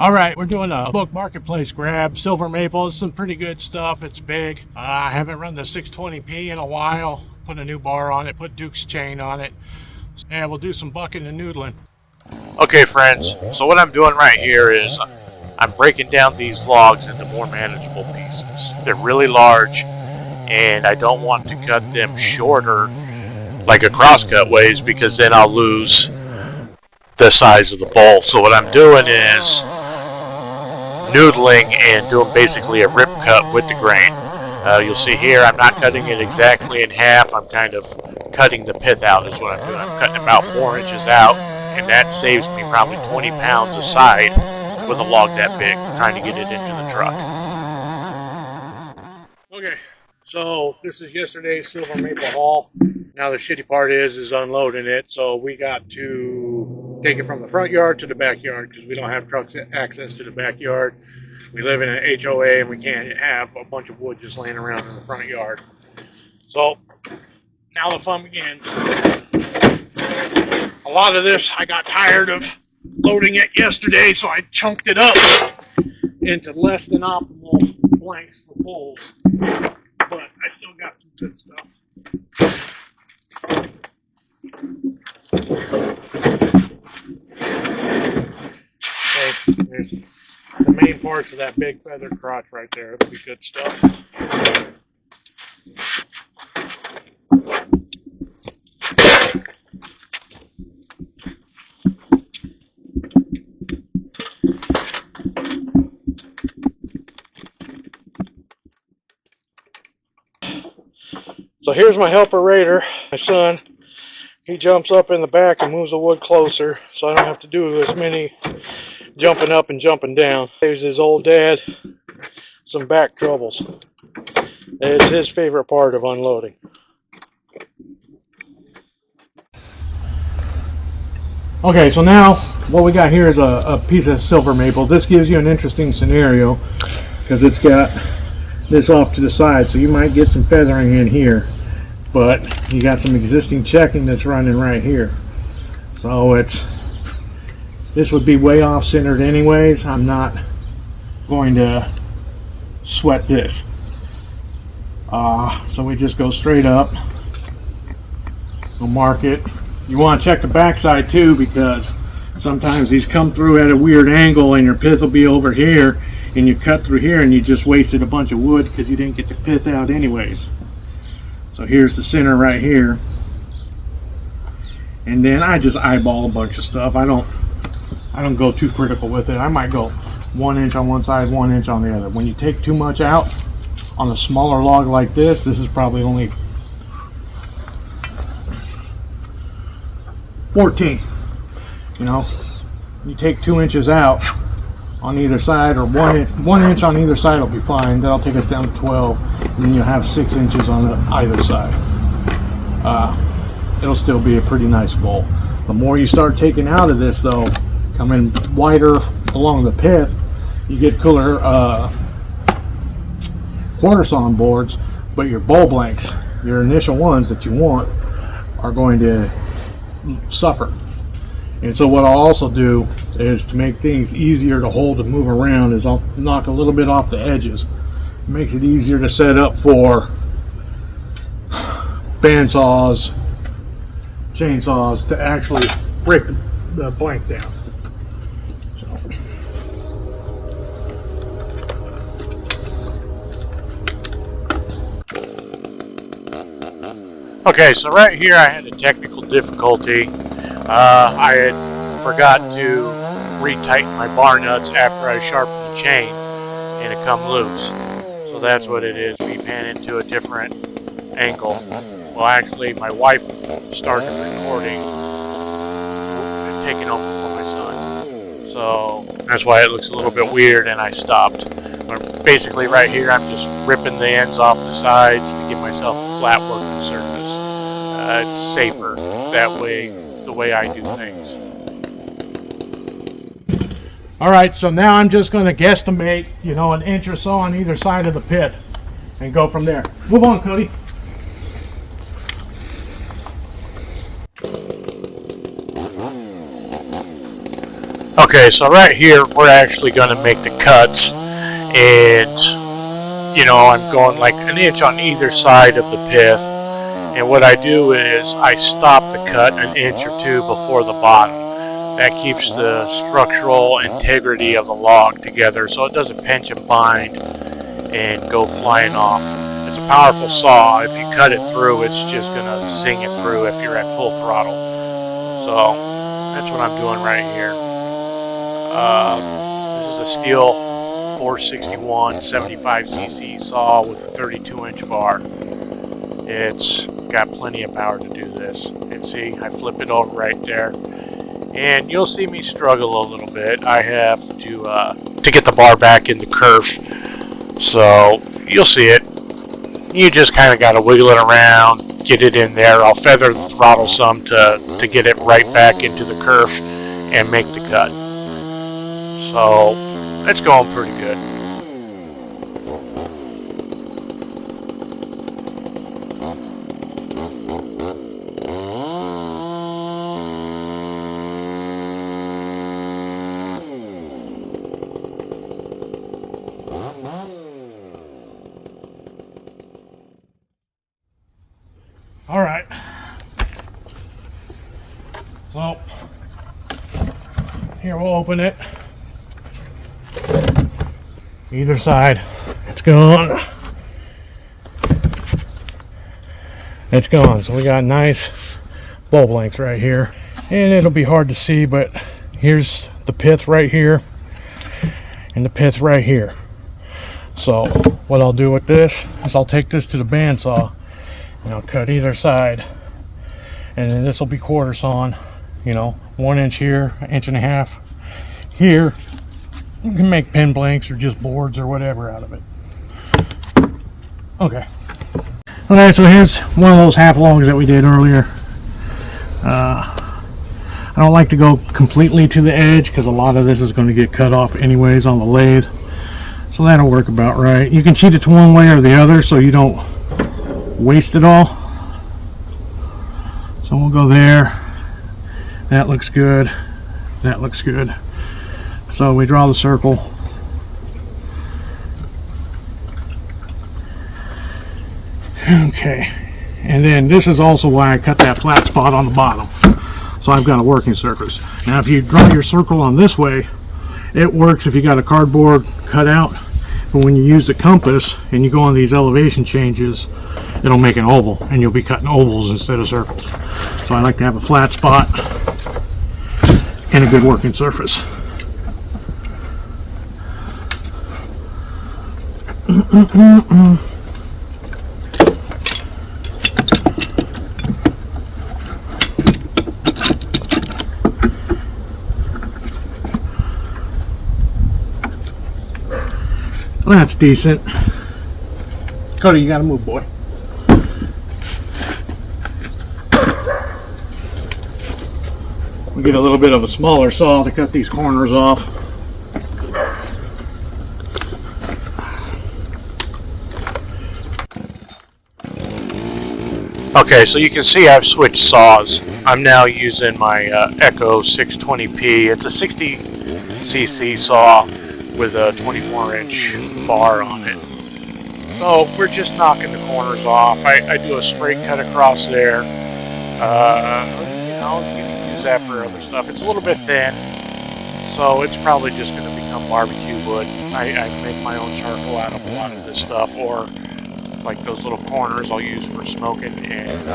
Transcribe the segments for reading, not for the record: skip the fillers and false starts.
All right, we're doing a book marketplace grab. Silver maple is some pretty good stuff. It's big. I haven't run the 620p in a while. Put a new bar on it, put Duke's chain on it. And we'll do some bucking and noodling. Okay, friends, so what I'm doing right here is I'm breaking down these logs into more manageable pieces. They're really large, and I don't want to cut them shorter like a crosscut ways because then I'll lose the size of the bowl. So what I'm doing is noodling and doing basically a rip cut with the grain. You'll see here I'm not cutting it exactly in half. I'm kind of cutting the pith out is what I'm doing. I'm cutting about 4 inches out, and that saves me probably 20 pounds a side with a log that big, trying to get it into the truck. Okay, so this is yesterday's silver maple haul. Now the shitty part is unloading it, so we got to take it from the front yard to the backyard because we don't have truck access to the backyard. We live in an HOA and we can't have a bunch of wood just laying around in the front yard. So now the fun begins. A lot of this I got tired of loading it yesterday, so I chunked it up into less than optimal blanks for poles. But I still got some good stuff. Okay, there's the main parts of that big feathered crotch right there. It'll be good stuff. So here's my helper raider, my son. He jumps up in the back and moves the wood closer, so I don't have to do as many jumping up and jumping down. Saves his old dad some back troubles. It's his favorite part of unloading. Okay, so now what we got here is a piece of silver maple. This gives you an interesting scenario because it's got this off to the side, so you might get some feathering in here, but you got some existing checking that's running right here. So this would be way off centered anyways. I'm not going to sweat this. So we just go straight up. We'll mark it. You want to check the backside too, because sometimes these come through at a weird angle and your pith will be over here and you cut through here and you just wasted a bunch of wood because you didn't get the pith out anyways. So here's the center right here. And then I just eyeball a bunch of stuff. I don't go too critical with it. I might go 1 inch on one side, 1 inch on the other. When you take too much out on a smaller log like this is probably only 14. You know, you take 2 inches out on either side, or 1 inch on either side will be fine. That'll take us down to 12, and then you'll have 6 inches on either side. It'll still be a pretty nice bowl. The more you start taking out of this though, coming wider along the pith, you get cooler quarter sawn boards, but your bowl blanks, your initial ones that you want, are going to suffer. And so what I'll also do is, to make things easier to hold and move around, is I'll knock a little bit off the edges. It makes it easier to set up for bandsaws, chainsaws, to actually break the blank down. Okay, so right here I had a technical difficulty. I had forgot to retighten my bar nuts after I sharpened the chain, and it come loose. So that's what it is. We pan into a different angle. Well, actually, my wife started recording and taking over for my son. So that's why it looks a little bit weird, and I stopped. But basically right here, I'm just ripping the ends off the sides to give myself a flat working surface. It's safer that way, the way I do things. All right, so now I'm just going to guesstimate, an inch or so on either side of the pith and go from there. Move on, Cody. Okay, so right here we're actually going to make the cuts, and I'm going like an inch on either side of the pith. And what I do is I stop the cut an inch or two before the bottom. That keeps the structural integrity of the log together so it doesn't pinch and bind and go flying off. It's a powerful saw. If you cut it through, it's just going to zing it through if you're at full throttle. So that's what I'm doing right here. This is a steel 461 75cc saw with a 32-inch bar. It's got plenty of power to do this. And see, I flip it over right there. And you'll see me struggle a little bit. I have to get the bar back in the kerf. So you'll see it. You just kind of got to wiggle it around, get it in there. I'll feather the throttle some to get it right back into the kerf and make the cut. So it's going pretty good. All right. So here we'll open it. Either side. It's gone. It's gone. So we got nice bulb length right here. And it'll be hard to see, but here's the pith right here and the pith right here. So what I'll do with this is I'll take this to the bandsaw and I'll cut either side, and then this will be quarter sawn, 1 inch here, 1.5 inches here. You can make pin blanks or just boards or whatever out of it. Okay, so here's one of those half logs that we did earlier. I don't like to go completely to the edge because a lot of this is going to get cut off anyways on the lathe, so that'll work about right. You can cheat it to one way or the other so you don't waste it all. So we'll go there. That looks good. That looks good. So we draw the circle. Okay, and then this is also why I cut that flat spot on the bottom, so I've got a working surface. Now if you draw your circle on this way, it works if you got a cardboard cutout, but when you use the compass and you go on these elevation changes, it'll make an oval, and you'll be cutting ovals instead of circles. So I like to have a flat spot and a good working surface. That's decent. Cody, you gotta move, boy. We get a little bit of a smaller saw to cut these corners off. Okay, so you can see I've switched saws. I'm now using my Echo 620p. It's a 60cc saw with a 24-inch bar on it. So we're just knocking the corners off. I do a straight cut across there. You can use that for other stuff. It's a little bit thin, so it's probably just going to become barbecue wood. I make my own charcoal out of a lot of this stuff, or like those little corners I'll use for smoking and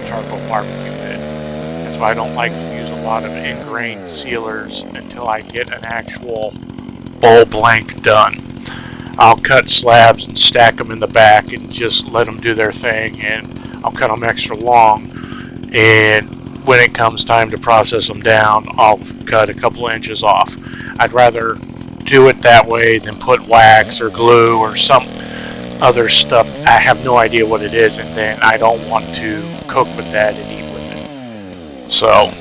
charcoal barbecue pit. That's why I don't like to use a lot of ingrained sealers until I get an actual bowl blank done. I'll cut slabs and stack them in the back and just let them do their thing, and I'll cut them extra long, and when it comes time to process them down, I'll cut a couple inches off. I'd rather do it that way than put wax or glue or some other stuff. I have no idea what it is, and then I don't want to cook with that and eat with it. So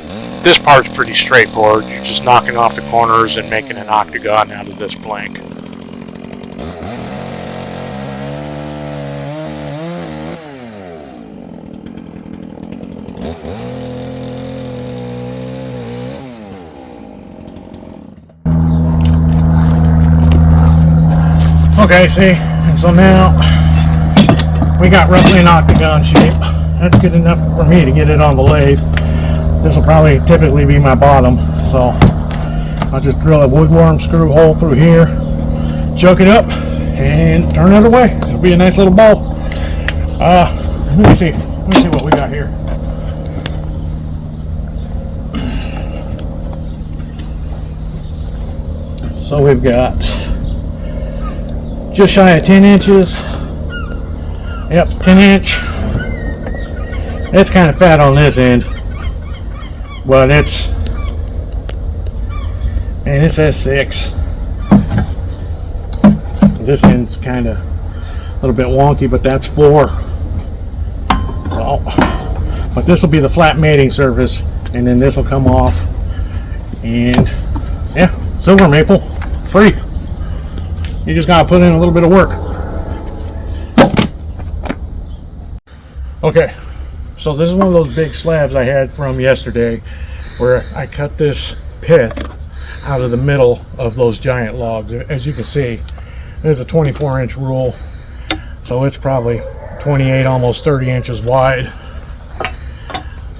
this part's pretty straightforward. You're just knocking off the corners and making an octagon out of this blank. Okay, see, and so now we got roughly an octagon shape. That's good enough for me to get it on the lathe. This will probably typically be my bottom, so I'll just drill a woodworm screw hole through here, choke it up, and turn it away. It'll be a nice little bowl. Let me see what we got here. So we've got just shy of 10 inches. Yep, 10 inch. It's kind of fat on this end, but it says 6. This end's kind of a little bit wonky, but that's 4. So, but this will be the flat mating surface, and then this will come off, and yeah, silver maple, free. You just gotta put in a little bit of work. Okay, so this is one of those big slabs I had from yesterday, where I cut this pith out of the middle of those giant logs. As you can see, there's a 24-inch rule, so it's probably 28, almost 30 inches wide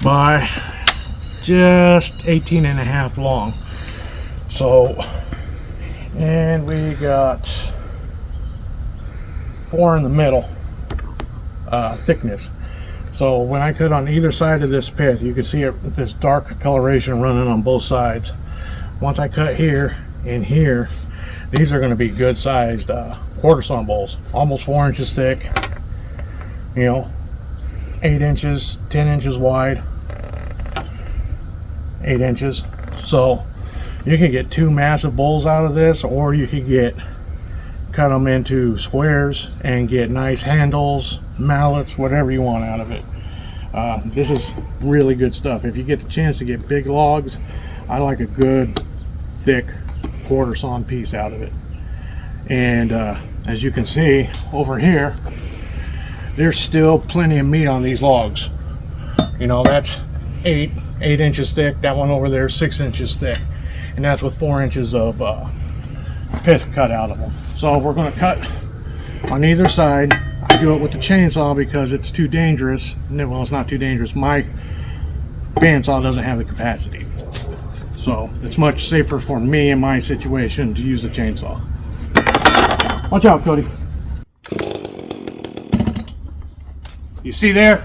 by just 18 and a half long. So, and we got 4 in the middle thickness. So when I cut on either side of this pith, you can see this dark coloration running on both sides. Once I cut here and here, these are going to be good sized quarter sawn bowls, almost 4 inches thick, 8 inches, 10 inches wide, 8 inches. So you can get 2 massive bowls out of this, or you can cut them into squares and get nice handles, mallets, whatever you want out of it. This is really good stuff. If you get the chance to get big logs, I like a good thick quarter sawn piece out of it. And as you can see over here, there's still plenty of meat on these logs. That's 8 inches thick. That one over there is 6 inches thick, and that's with 4 inches of pith cut out of them. So we're going to cut on either side. I do it with the chainsaw because it's too dangerous. Well, it's not too dangerous. My bandsaw doesn't have the capacity, so it's much safer for me in my situation to use the chainsaw. Watch out, Cody. You see there?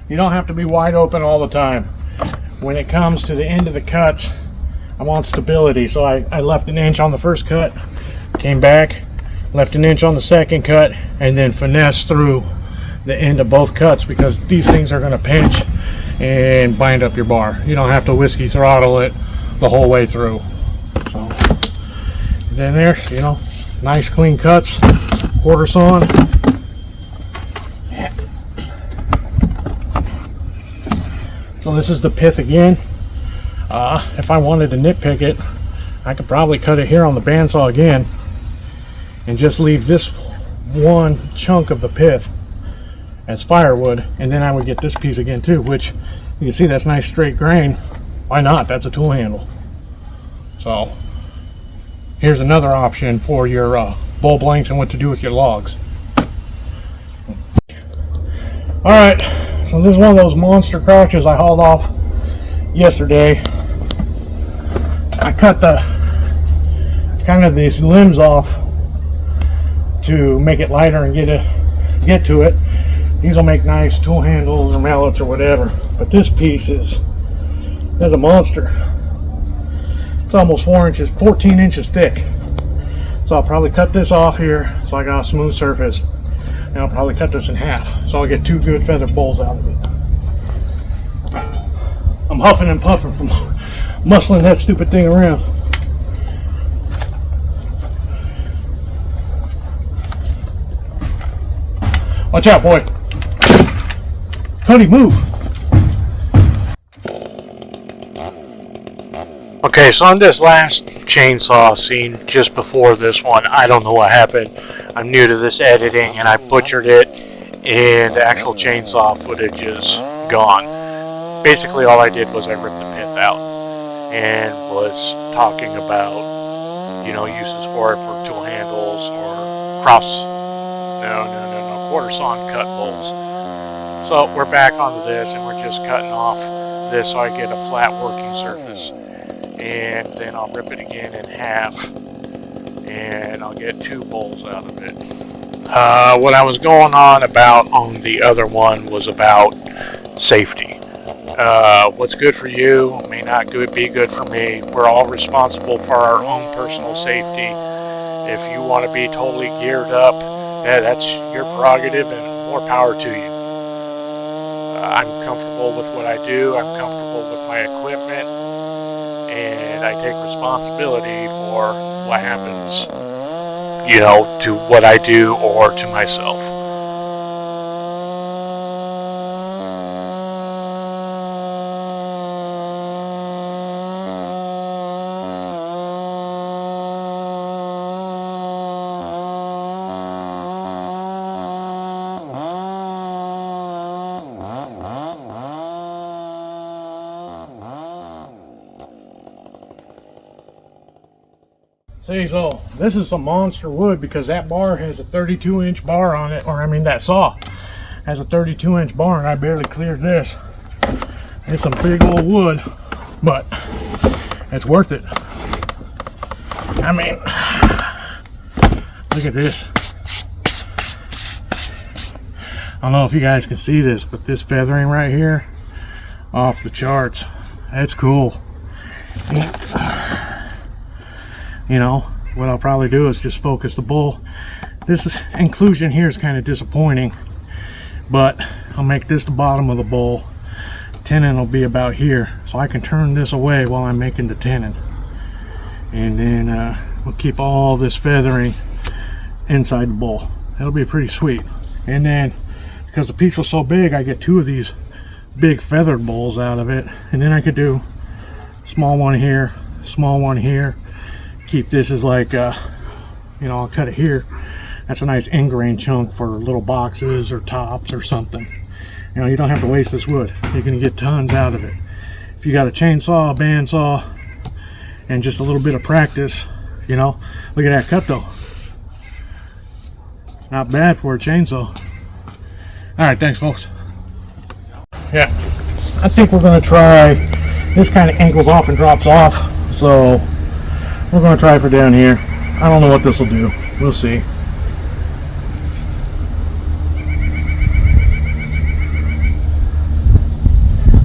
You don't have to be wide open all the time. When it comes to the end of the cuts, I want stability, so I left an inch on the first cut, came back, left an inch on the second cut, and then finesse through the end of both cuts, because these things are going to pinch and bind up your bar. You don't have to whiskey throttle it the whole way through. So then there's, nice clean cuts, quarter sawn. So this is the pith again. If I wanted to nitpick it, I could probably cut it here on the bandsaw again and just leave this one chunk of the pith as firewood, and then I would get this piece again too, which you can see that's nice straight grain. Why not? That's a tool handle. So here's another option for your bowl blanks and what to do with your logs. Alright, so this is one of those monster crouches I hauled off yesterday. I cut these limbs off to make it lighter and get to it. These will make nice tool handles or mallets or whatever. But this piece is a monster. It's almost 14 inches thick. So I'll probably cut this off here so I got a smooth surface. And I'll probably cut this in half so I'll get 2 good feather bowls out of it. I'm huffing and puffing from muscling that stupid thing around. Watch out, boy. Cody, move. Okay, so on this last chainsaw scene, just before this one, I don't know what happened. I'm new to this editing, and I butchered it, and the actual chainsaw footage is gone. Basically, all I did was I ripped the pith out, and was talking about, uses for it for tool handles or quarter sawn cut bowls. So we're back onto this, and we're just cutting off this so I get a flat working surface. And then I'll rip it again in half, and I'll get 2 bowls out of it. What I was going on about on the other one was about safety. What's good for you may not be good for me. We're all responsible for our own personal safety. If you want to be totally geared up, that's your prerogative and more power to you. I'm comfortable with what I do. I'm comfortable with my equipment, and I take responsibility for what happens, to what I do or to myself. See, so this is some monster wood because that bar has a 32-inch bar on it, or I mean that saw has a 32-inch bar, and I barely cleared this. It's some big old wood, but it's worth it. I mean, look at this. I don't know if you guys can see this, but this feathering right here, off the charts. That's cool. What I'll probably do is just focus the bowl. This inclusion here is kind of disappointing, but I'll make this the bottom of the bowl. Tenon will be about here, so I can turn this away while I'm making the tenon. And then we'll keep all this feathering inside the bowl. That'll be pretty sweet. And then, because the piece was so big, I get 2 of these big feathered bowls out of it. And then I could do small one here, small one here. Keep this as like, I'll cut it here. That's a nice ingrain chunk for little boxes or tops or something. You don't have to waste this wood. You can get tons out of it. If you got a chainsaw, a bandsaw, and just a little bit of practice, look at that cut though. Not bad for a chainsaw. All right, thanks folks. Yeah, I think we're gonna try, this kind of angles off and drops off, so we're going to try for down here. I don't know what this will do. We'll see.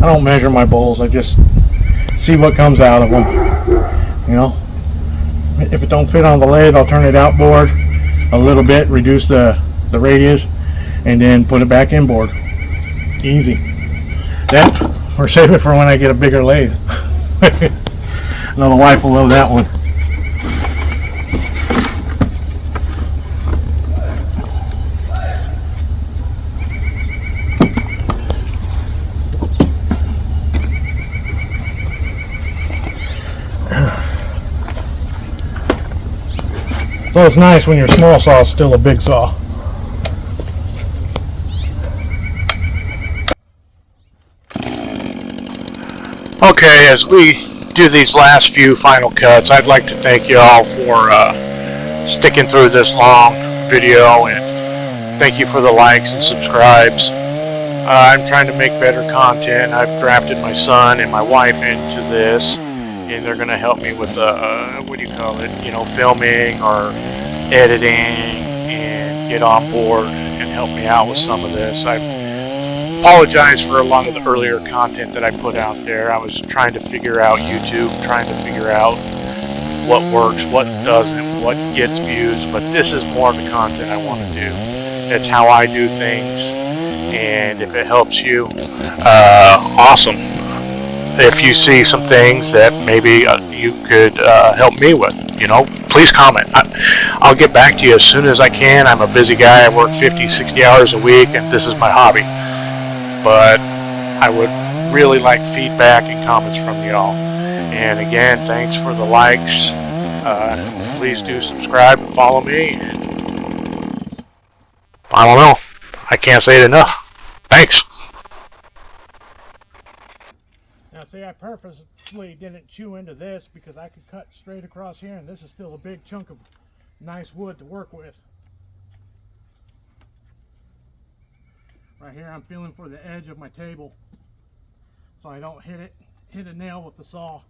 I don't measure my bowls. I just see what comes out of them. If it don't fit on the lathe, I'll turn it outboard a little bit, reduce the radius, and then put it back inboard. Easy. That, or save it for when I get a bigger lathe. I know the wife will love that one. So it's nice when your small saw is still a big saw. Okay, as we do these last few final cuts, I'd like to thank you all for sticking through this long video, and thank you for the likes and subscribes. I'm trying to make better content. I've drafted my son and my wife into this, and they're going to help me with filming or editing, and get on board and help me out with some of this. I apologize for a lot of the earlier content that I put out there. I was trying to figure out YouTube, trying to figure out what works, what doesn't, what gets views, but this is more of the content I want to do. It's how I do things, and if it helps you, awesome. If you see some things that maybe you could help me with, please comment. I'll get back to you as soon as I can. I'm a busy guy. I work 50, 60 hours a week, and this is my hobby. But I would really like feedback and comments from y'all. And again, thanks for the likes. Please do subscribe and follow me. And I don't know. I can't say it enough. Thanks. Now see, I purposely didn't chew into this because I could cut straight across here, and this is still a big chunk of nice wood to work with. Right here I'm feeling for the edge of my table so I don't hit a nail with the saw.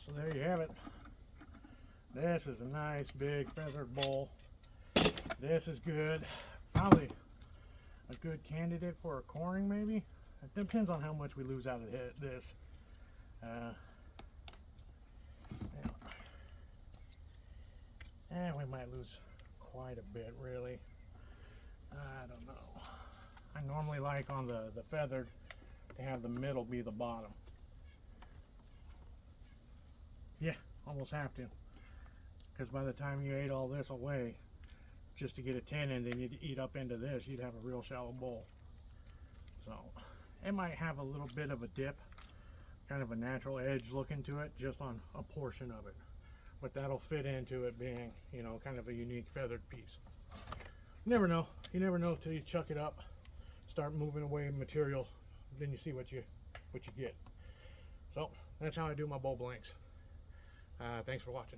So there you have it. This is a nice big feathered bowl. This is good. Probably a good candidate for a coring, maybe. It depends on how much we lose out of this. And we might lose quite a bit, really. I don't know. I normally like on the feathered to have the middle be the bottom. Yeah, almost have to. Because by the time you ate all this away, just to get a 10 and then you'd eat up into this, you'd have a real shallow bowl. So it might have a little bit of a dip, kind of a natural edge looking to it, just on a portion of it. But that'll fit into it being, you know, kind of a unique feathered piece. You never know. You never know till you chuck it up, start moving away material, then you see what you get. So that's how I do my bowl blanks. Thanks for watching.